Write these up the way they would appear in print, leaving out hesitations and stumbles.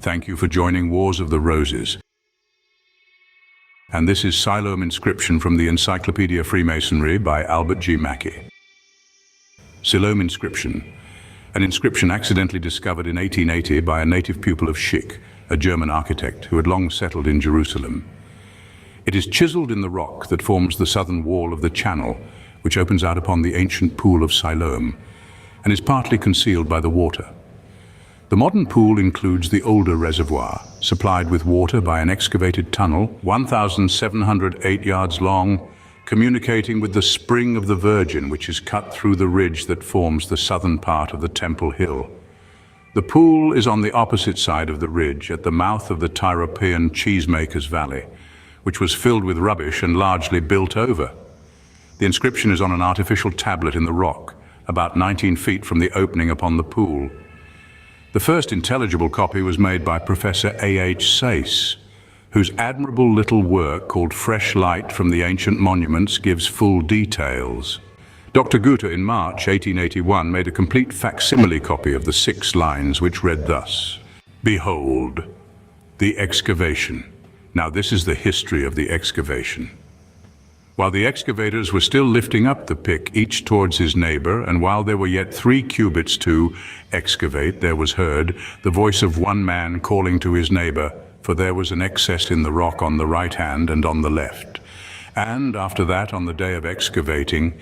Thank you for joining Wars of the Roses. And this is Siloam Inscription from the Encyclopedia of Freemasonry by Albert G. Mackey. Siloam Inscription, an inscription accidentally discovered in 1880 by a native pupil of Schick, a German architect who had long settled in Jerusalem. It is chiseled in the rock that forms the southern wall of the channel, which opens out upon the ancient Pool of Siloam, and is partly concealed by the water. The modern pool includes the older reservoir, supplied with water by an excavated tunnel, 1,708 yards long, communicating with the Spring of the Virgin, which is cut through the ridge that forms the southern part of the Temple Hill. The pool is on the opposite side of the ridge, at the mouth of the Tyropean Cheesemaker's Valley, which was filled with rubbish and largely built over. The inscription is on an artificial tablet in the rock, about 19 feet from the opening upon the pool. The first intelligible copy was made by Professor A.H. Sayce, whose admirable little work called Fresh Light from the Ancient Monuments gives full details. Dr. Guter in March 1881 made a complete facsimile copy of the 6 lines, which read thus: "Behold, the excavation." Now this is the history of the excavation. While the excavators were still lifting up the pick, each towards his neighbor, and while there were yet 3 cubits to excavate, there was heard the voice of one man calling to his neighbor, for there was an excess in the rock on the right hand and on the left. And after that, on the day of excavating,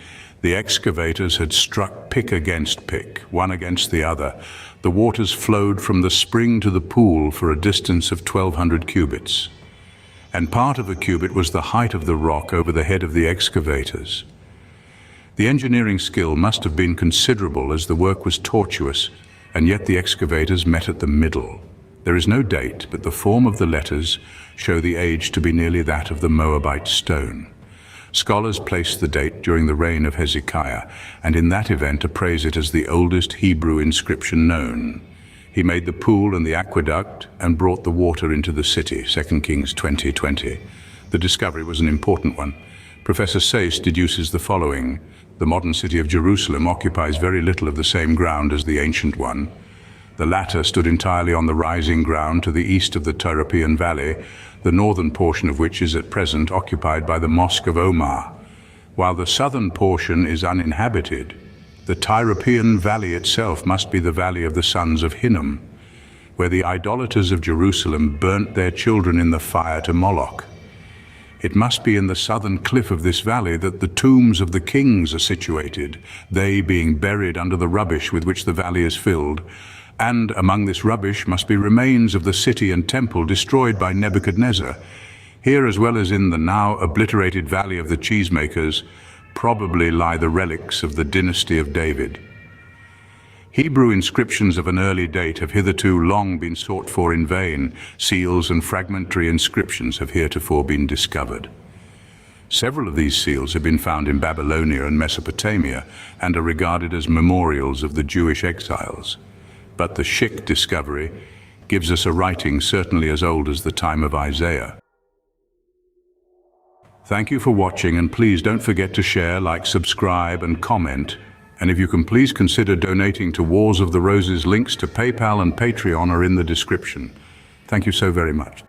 the excavators had struck pick against pick, one against the other. The waters flowed from the spring to the pool for a distance of 1,200 cubits. And part of a cubit was the height of the rock over the head of the excavators. The engineering skill must have been considerable, as the work was tortuous, and yet the excavators met at the middle. There is no date, but the form of the letters show the age to be nearly that of the Moabite stone. Scholars place the date during the reign of Hezekiah, and in that event appraise it as the oldest Hebrew inscription known. He made the pool and the aqueduct and brought the water into the city, 2 Kings 20:20. The discovery was an important one. Professor Sayce deduces the following: the modern city of Jerusalem occupies very little of the same ground as the ancient one. The latter stood entirely on the rising ground to the east of the Tyropean Valley, the northern portion of which is at present occupied by the Mosque of Omar, while the southern portion is uninhabited. The Tyropean Valley itself must be the valley of the sons of Hinnom, where the idolaters of Jerusalem burnt their children in the fire to Moloch. It must be in the southern cliff of this valley that the tombs of the kings are situated, they being buried under the rubbish with which the valley is filled, and among this rubbish must be remains of the city and temple destroyed by Nebuchadnezzar. Here, as well as in the now obliterated valley of the cheesemakers, probably lie the relics of the dynasty of David. Hebrew inscriptions of an early date have hitherto long been sought for in vain. Seals and fragmentary inscriptions have heretofore been discovered. Several of these seals have been found in Babylonia and Mesopotamia and are regarded as memorials of the Jewish exiles. But the Schick discovery gives us a writing certainly as old as the time of Isaiah. Thank you for watching, and please don't forget to share, like, subscribe and comment. And if you can, please consider donating to Wars of the Roses. Links to PayPal and Patreon are in the description. Thank you so very much.